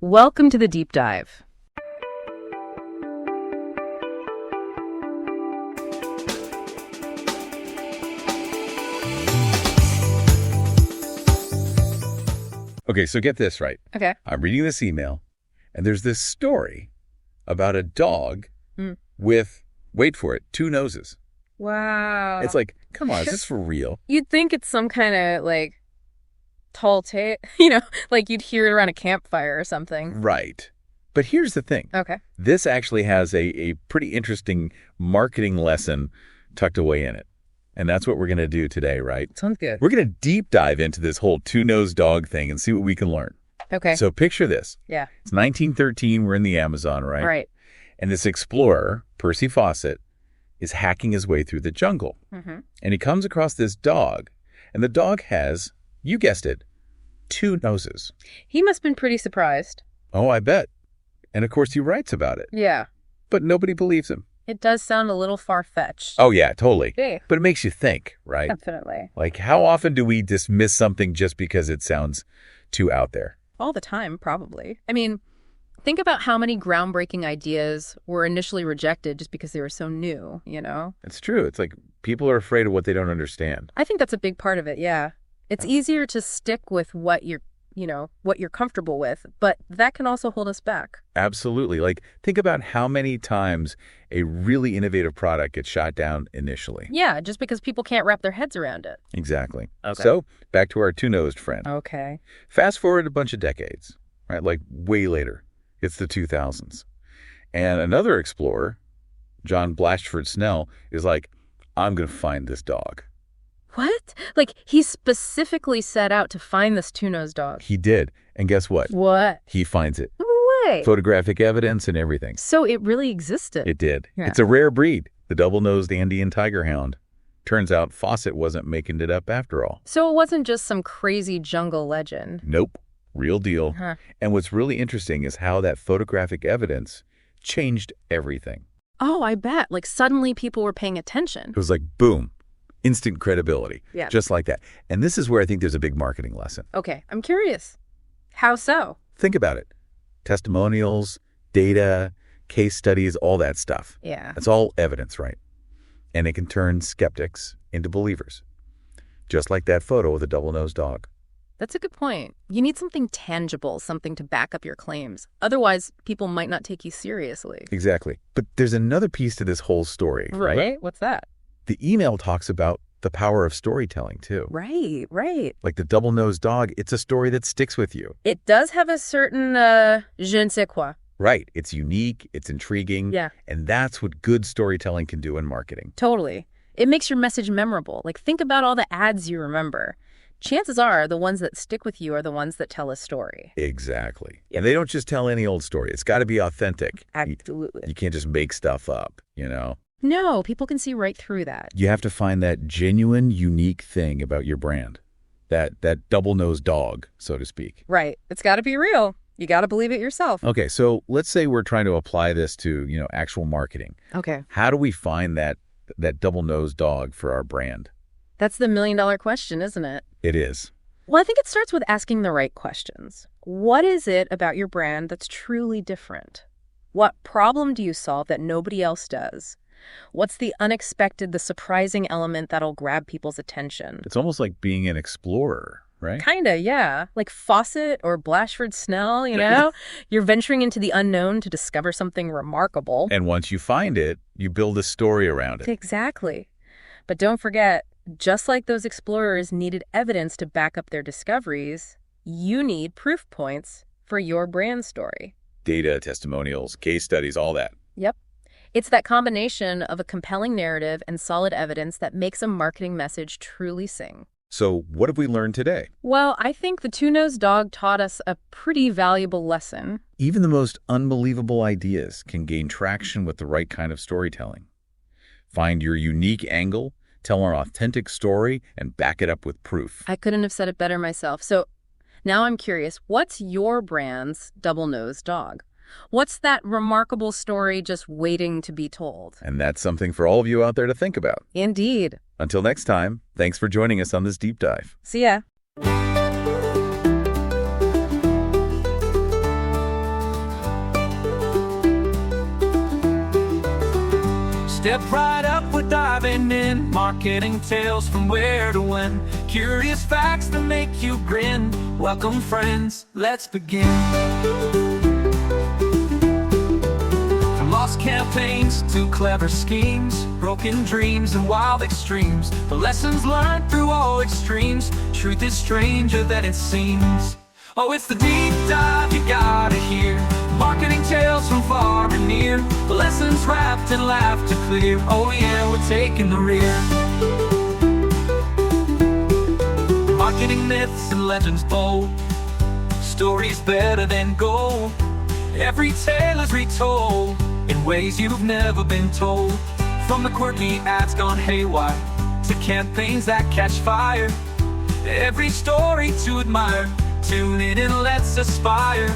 Welcome to the Deep Dive. Okay, so get this right. Okay. I'm reading this email, and there's this story about a dog with, wait for it, 2 noses. Wow. It's like, come on, is this for real? You'd think it's some kind of, tall tale, like you'd hear it around a campfire or something. Right. But here's the thing. Okay. This actually has a pretty interesting marketing lesson tucked away in it. And that's what we're going to do today, right? Sounds good. We're going to deep dive into this whole 2-nosed dog thing and see what we can learn. Okay. So picture this. Yeah. It's 1913. We're in the Amazon, right? Right. And this explorer, Percy Fawcett, is hacking his way through the jungle. Mm-hmm. And he comes across this dog. And the dog has, you guessed it, 2 noses. He must have been pretty surprised. Oh, I bet. And of course he writes about it. Yeah. But nobody believes him. It does sound a little far-fetched. Oh, yeah, totally. Yeah. But it makes you think, right? Definitely. Like, how often do we dismiss something just because it sounds too out there? All the time, probably. I mean, think about how many groundbreaking ideas were initially rejected just because they were so new, It's true. It's like people are afraid of what they don't understand. I think that's a big part of it, yeah. It's easier to stick with what you're comfortable with, but that can also hold us back. Absolutely. Like, think about how many times a really innovative product gets shot down initially. Yeah, just because people can't wrap their heads around it. Exactly. Okay. So, back to our 2-nosed friend. Okay. Fast forward a bunch of decades, right? Like, way later. It's the 2000s. And another explorer, John Blatchford Snell, is like, I'm going to find this dog. What? Like, he specifically set out to find this 2-nosed dog? He did. And guess what? What? He finds it. No way. Photographic evidence and everything. So it really existed? It did. Yeah. It's a rare breed, the double-nosed Andean tiger hound. Turns out Fawcett wasn't making it up after all. So it wasn't just some crazy jungle legend? Nope. Real deal. Huh. And what's really interesting is how that photographic evidence changed everything. Oh, I bet. Like, suddenly people were paying attention. It was like, boom, instant credibility. Yeah. Just like that. And this is where I think there's a big marketing lesson. Okay, I'm curious. How so? Think about it. Testimonials, data, case studies, all that stuff. Yeah. That's all evidence, right? And it can turn skeptics into believers. Just like that photo of the double-nosed dog. That's a good point. You need something tangible, something to back up your claims. Otherwise, people might not take you seriously. Exactly. But there's another piece to this whole story, right? Right? What's that? The email talks about the power of storytelling, too. Right, right. Like the double-nosed dog, it's a story that sticks with you. It does have a certain je ne sais quoi. Right. It's unique, it's intriguing. Yeah. And that's what good storytelling can do in marketing. Totally. It makes your message memorable. Like, think about all the ads you remember. Chances are the ones that stick with you are the ones that tell a story. Exactly. And they don't just tell any old story. It's got to be authentic. Absolutely. You can't just make stuff up, No, people can see right through that. You have to find that genuine, unique thing about your brand. That double-nosed dog, so to speak. Right. It's got to be real. You got to believe it yourself. Okay, so let's say we're trying to apply this to, actual marketing. Okay. How do we find that double-nosed dog for our brand? That's the million-dollar question, isn't it? It is. Well, I think it starts with asking the right questions. What is it about your brand that's truly different? What problem do you solve that nobody else does? What's the unexpected, the surprising element that'll grab people's attention? It's almost like being an explorer, right? Kinda, yeah. Like Fawcett or Blatchford Snell, You're venturing into the unknown to discover something remarkable. And once you find it, you build a story around it. Exactly. But don't forget, just like those explorers needed evidence to back up their discoveries, you need proof points for your brand story. Data, testimonials, case studies, all that. Yep. It's that combination of a compelling narrative and solid evidence that makes a marketing message truly sing. So what have we learned today? Well, I think the 2-nosed dog taught us a pretty valuable lesson. Even the most unbelievable ideas can gain traction with the right kind of storytelling. Find your unique angle, tell an authentic story, and back it up with proof. I couldn't have said it better myself. So now I'm curious, what's your brand's double-nosed dog? What's that remarkable story just waiting to be told? And that's something for all of you out there to think about. Indeed. Until next time, thanks for joining us on this deep dive. See ya. Step right up, we're diving in. Marketing tales from where to when. Curious facts that make you grin. Welcome friends, let's begin. From lost campaigns to clever schemes, broken dreams and wild extremes, the lessons learned through all extremes. Truth is stranger than it seems. Oh, it's the deep dive you gotta hear. Marketing tales from far and near. Lessons wrapped in laughter clear. Oh yeah, we're taking the rear. Marketing myths and legends bold. Stories better than gold. Every tale is retold in ways you've never been told. From the quirky ads gone haywire to campaigns that catch fire. Every story to admire. Tune in and let's aspire.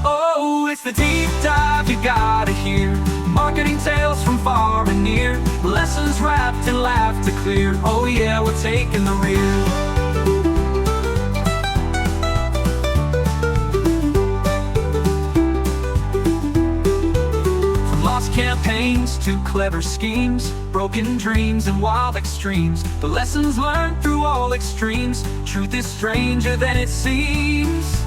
Oh, it's the deep dive you gotta hear. Marketing tales from far and near. Lessons wrapped in laughter clear. Oh yeah, we're taking the rear. From lost campaigns to clever schemes, broken dreams and wild extremes, the lessons learned through all extremes. Truth is stranger than it seems.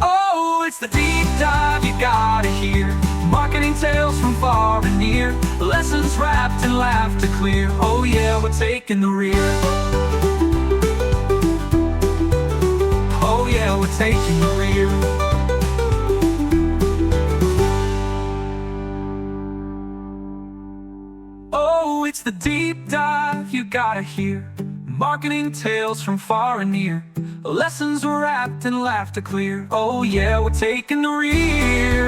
Oh, it's the deep dive you gotta hear. Marketing tales from far and near. Lessons wrapped in laughter clear. Oh yeah, we're taking the rear. Oh yeah, we're taking the rear. Oh, it's the deep dive you gotta hear. Marketing tales from far and near. Lessons wrapped in laughter clear. Oh yeah, we're taking the rear.